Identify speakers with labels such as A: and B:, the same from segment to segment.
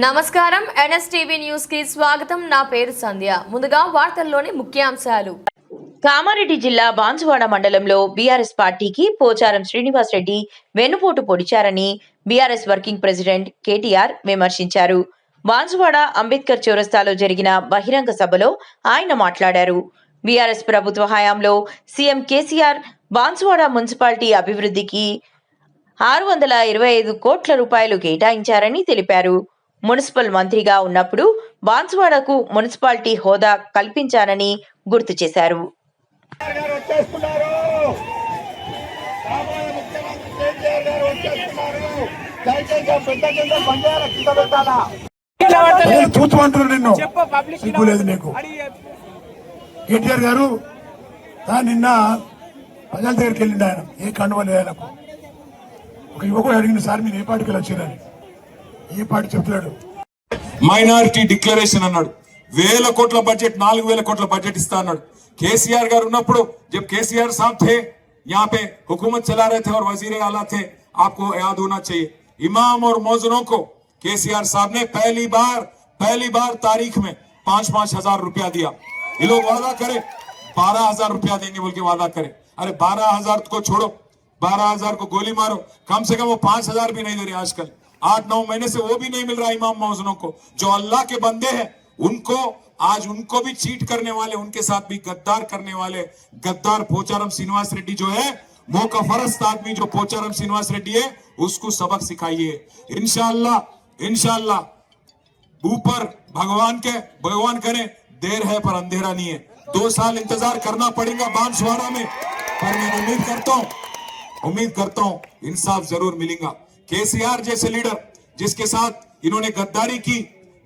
A: నమస్కారం NSTV news కి స్వాగతం. నా పేరు సంధ్య. ముందుగా వార్తల్లోని ముఖ్యాంశాలు.
B: కామారెడ్డి జిల్లా బాన్సువాడ మండలంలో బీఆర్ఎస్ పార్టీకి పోచారం శ్రీనివాస్ రెడ్డి వెన్నుపోటు పొడిచారని బీఆర్ఎస్ వర్కింగ్ ప్రెసిడెంట్ కేటీఆర్ విమర్శించారు. బాన్సువాడ అంబేద్కర్ చౌరస్తాలో జరిగిన బహిరంగ సభలో ఆయన మాట్లాడారు. బీఆర్ఎస్ ప్రభుత్వ హయాంలో సీఎం కేసీఆర్ బాన్సువాడ మున్సిపాలిటీ అభివృద్ధికి 625 కోట్ల రూపాయలు కేటాయించారని తెలిపారు. మున్సిపల్ మంత్రిగా ఉన్నప్పుడు బాన్సువాడకు మున్సిపాలిటీ హోదా కల్పించానని గుర్తు చేశారు.
C: కేటీఆర్ గారు నిన్న ప్రజల దగ్గరికి వెళ్ళిండు. ఆయన ఏ కండువలు ఆయనకు ఒక యువకుడు అడిగిన, సార్ మీరు ఏ పార్టీకి వచ్చారని. ఏ పార్టీ చెప్తున్నాడు?
D: మైనారిటీ డిక్లరేషన్ అన్నాడు. 1000 కోట్ల బడ్జెట్, 4000 కోట్ల బడ్జెట్ ఇస్తా అన్నాడు. केसीआर गाరు ఉన్నప్పుడు जब केसीआर साहब थे यहाँ पे हुकूमत चला रहे थे और वजीर आला थे, आपको याद होना चाहिए, इमाम और मौजूरों को केसीआर साहब ने पहली बार तारीख में 5-5 हजार रुपया दिया. ये लोग वादा करे 12,000 रुपया देंगे बोल के वादा करे. अरे 12,000 को छोड़ो, 12,000 को गोली मारो, कम से कम वो 5,000 भी नहीं दे रहे आजकल. 8-9 महीने से वो भी नहीं मिल रहा इमाम मौजूरों को. जो अल्लाह के बंदे हैं उनको आज उनको भी चीट करने वाले, उनके साथ भी गद्दार करने वाले गद्दार पोचारम श्रीनिवास रेड्डी जो है, मोकफरस्त आदमी जो पोचारम श्रीनिवास रेड्डी है, उसको सबक सिखाइए. इंशाअल्लाह ऊपर भगवान करे, देर है पर अंधेरा नहीं है. 2 साल इंतजार करना पड़ेगा बांसवाड़ा में, पर मैं उम्मीद करता हूं इंसाफ जरूर मिलेगा. केसीआर जैसे लीडर जिसके साथ इन्होंने गद्दारी की,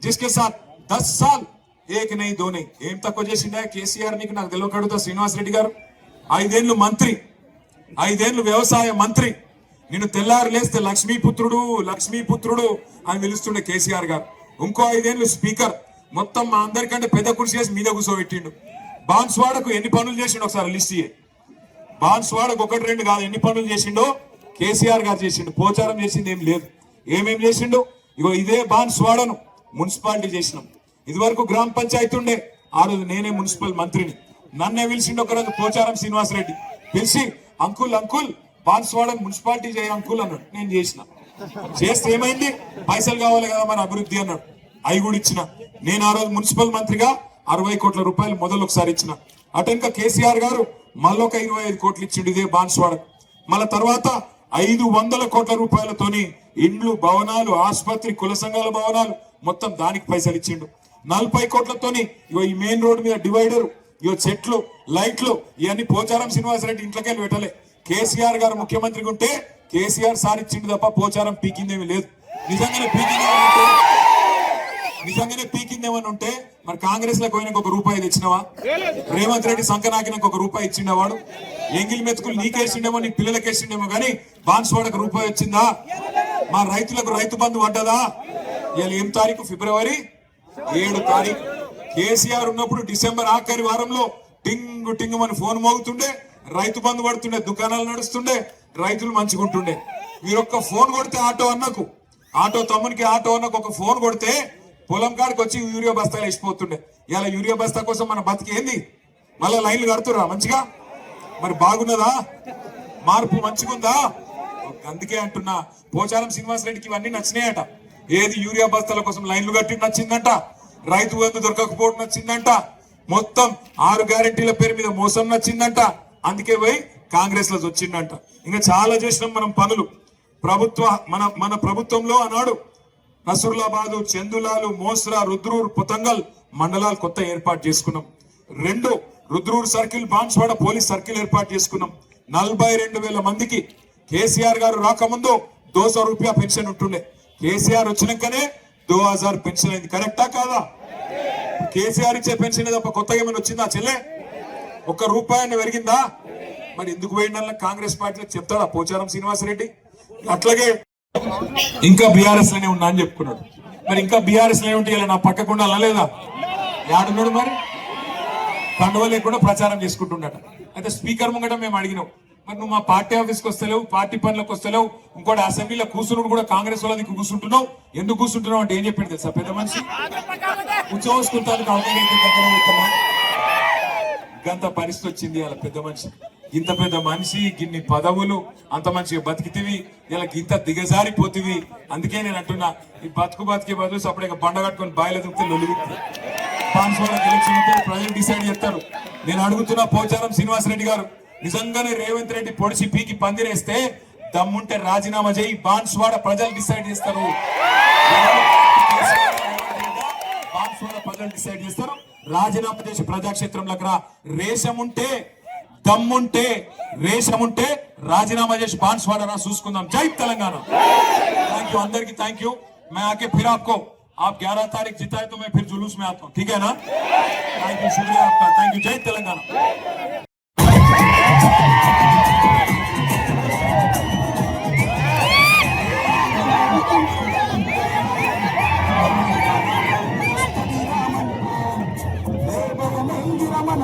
D: जिसके साथ 10 साल 1 नहीं 2 नहीं ఏం తక్కువ చేసిండే కేసీఆర్. నీకు నాకు తెలియకడుగుతా శ్రీనివాస్ రెడ్డి గారు 5 ఏళ్ళు మంత్రి, 5 ఏళ్ళు వ్యవసాయ మంత్రి. నిన్ను తెల్లారు లేస్తే లక్ష్మీపుత్రుడు అని పిలుస్తుండే కేసీఆర్ గారు. ఇంకో 5 ఏళ్ళు స్పీకర్. మొత్తం మా అందరికంటే పెద్ద కుర్చీ చేసి మీద కూర్చోబెట్టిండు. బాన్స్వాడకు ఎన్ని పనులు చేసిండు ఒకసారి లిస్ట్ ఇయ్యే. బాన్స్వాడకు 1-2 కాదు, ఎన్ని పనులు చేసిండో కేసీఆర్ గారు చేసిండు. పోచారం చేసింది ఏం లేదు. ఏమేం చేసిండు? ఇగో ఇదే బాన్స్వాడను మున్సిపాలిటీ చేసినాం. ఇదివరకు గ్రామ పంచాయతీ ఉండే, ఆ రోజు నేనే మున్సిపల్ మంత్రిని. నన్నే పిలిచిండు ఒకరోజు పోచారం శ్రీనివాస్ రెడ్డి. పిలిచి అంకుల్ బాన్స్వాడ మున్సిపాలిటీ చేయ అంకుల్ అన్నాడు. నేను చేస్తే ఏమైంది? పైసలు కావాలి కదా మన అభివృద్ధి అన్నాడు. అవి కూడా ఇచ్చిన. నేను ఆ రోజు మున్సిపల్ మంత్రిగా 60 కోట్ల రూపాయలు మొదలు ఒకసారి ఇచ్చిన. అటెంక కేసీఆర్ గారు మళ్ళొక 25 కోట్లు ఇచ్చిండు ఇదే బాన్స్వాడ. మళ్ళా తర్వాత 500 కోట్ల రూపాయలతోని ఇండ్లు, భవనాలు, ఆసుపత్రి, కుల సంఘాల భవనాలు మొత్తం దానికి పైసలు ఇచ్చిండు. 40 కోట్లతోని ఇగో ఈ మెయిన్ రోడ్ మీద డివైడర్, ఇగో చెట్లు, లైట్లు, ఇవన్నీ పోచారం శ్రీనివాస్ రెడ్డి ఇంట్లోకెళ్ళి పెట్టలే. కేసీఆర్ గారు ముఖ్యమంత్రిగా ఉంటే కేసీఆర్ సార్ ఇచ్చిండు తప్ప పోచారం పీకిందేమీ లేదు. నిజంగానే పీకిందేమని ఉంటే మరి కాంగ్రెస్ లో పోయినాక 1 రూపాయి తెచ్చినవా? రేవంత్ రెడ్డి సంకనాకినాక 1 రూపాయి ఇచ్చిండే వాడు. ఎంగిల్ మెతుకులు నీకేసిండేమో, నీ పిల్లలకి వేసిండేమో, కానీ బాన్స్వాడకు రూపాయి వచ్చిందా? మా రైతులకు రైతు బంధు పడ్డదా? ఇవాళ ఏం తారీఖు? ఫిబ్రవరి 7 తారీఖు. కేసీఆర్ ఉన్నప్పుడు డిసెంబర్ ఆఖరి వారంలో టింగు మన ఫోన్ మోగుతుండే, రైతు బంధు పడుతుండే, దుకాణాలు నడుస్తుండే, రైతులు మంచిగుంటుండే. మీరొక్క ఫోన్ కొడితే ఆటో తమ్మునికి ఒక ఫోన్ కొడితే పొలం కాడికి వచ్చి యూరియా బస్తాలు వేసిపోతుండే. ఇలా యూరియా బస్తా కోసం మన బతికేంది? మళ్ళీ లైన్లు కడుతురా మంచిగా? మరి బాగున్నదా? మార్పు మంచిగుందా? అందుకే అంటున్నా, పోచారం శ్రీనివాస్ రెడ్డికి ఇవన్నీ నచ్చినాయట. ఏది? యూరియా బస్తాల కోసం లైన్లు కట్టి నచ్చిందంట, రైతు బంధు దొరకకపోవడం నచ్చిందంట, మొత్తం 6 గ్యారెంటీల పేరు మీద మోసం నచ్చిందంట. అందుకే పోయి కాంగ్రెస్ లో వచ్చిందంట. ఇంకా చాలా చేసినాం మనం పనులు. మన ప్రభుత్వంలో ఆనాడు నసరులాబాదు, చందులాలు, మోస్రా, రుద్రూర్, పుతంగల్ మండలాలు కొత్త ఏర్పాటు చేసుకున్నాం. 2 Rudrur circle, Banswada police circle ఏర్పాటు చేసుకున్నాం. 42,000 మందికి కేసీఆర్ గారు రాకముందు 200 రూపాయ పెన్షన్ ఉంటుండే. కేసీఆర్ వచ్చినాకనే 2000 పెన్షన్ అయింది. కరెక్టా కాదా? కేసీఆర్ ఇచ్చే పెన్షన్ తప్ప కొత్తగా ఏమైనా వచ్చిందా చెల్లె? 1 రూపాయి పెరిగిందా? మరి ఎందుకు పోయిందన్న కాంగ్రెస్ పార్టీలో చెప్తాడా పోచారం శ్రీనివాస్ రెడ్డి? అట్లాగే ఇంకా బీఆర్ఎస్ లోనే ఉన్నా అని చెప్పుకున్నాడు. మరి ఇంకా బీఆర్ఎస్ లోనే ఉంటే ఇలా నా పక్కకుండా అనలేదా? యాడున్నాడు మరి? కండువ లేకుండా ప్రచారం చేసుకుంటుండట. అయితే స్పీకర్ ముంగట మేము అడిగినాం, మరి నువ్వు మా పార్టీ ఆఫీస్కి వస్తలేవు, పార్టీ పనులకు వస్తలేవు, ఇంకోటి అసెంబ్లీలో కూర్చున్నాడు కూడా కాంగ్రెస్ వాళ్ళ దగ్గర కూర్చుంటున్నావు. ఎందుకు కూర్చుంటున్నావు అంటే ఏం చెప్పాడు తెలుసా పెద్ద మనిషి? కూర్చోసుకుంటాను గంత పరిస్థితి వచ్చింది అలా పెద్ద మనిషి. ఇంత పెద్ద మనిషి గిన్ని పదవులు అంత మంచిగా బతికితివి, ఇలా ఇంత దిగజారిపోతివి. అందుకే నేను అంటున్నా, ఈ బతికే బదులు సపరేట్గా బండ కట్టుకొని బాయిలో దిగితే లొల్లుగుతుంది. బాన్స్వాడకి ఎలక్షన్ ఉంటే ప్రజలు డిసైడ్ చేస్తారు. నేను అడుగుతున్నా పోచారం శ్రీనివాసరెడ్డి గారు, నిజంగానే రేవంత్ రెడ్డి పొడిచి పీకి పందిరేస్తే దమ్ముంటే రాజీనామా చేయి, బాన్స్వాడ ప్రజలు డిసైడ్ చేస్తారు. బాన్స్వాడ ప్రజలు డిసైడ్ చేస్తారు. రాజీనామా చేసి ప్రజాక్షేత్రంలోకి రా. రేషం ఉంటే దమ్ముంటే రేషముంటే రాजीनामा చేసి बांसवाड़ा रा చూసుకుందాం. జై తెలంగాణ. थैंक यू अंदर की थैंक यू. मैं आके फिर आपको आप 11 तारीख जिताए तो मैं फिर जुलूस में आता हूँ, ठीक है ना? थैंक यू, शुक्रिया आपका, थैंक यू. जय तेलंगाना.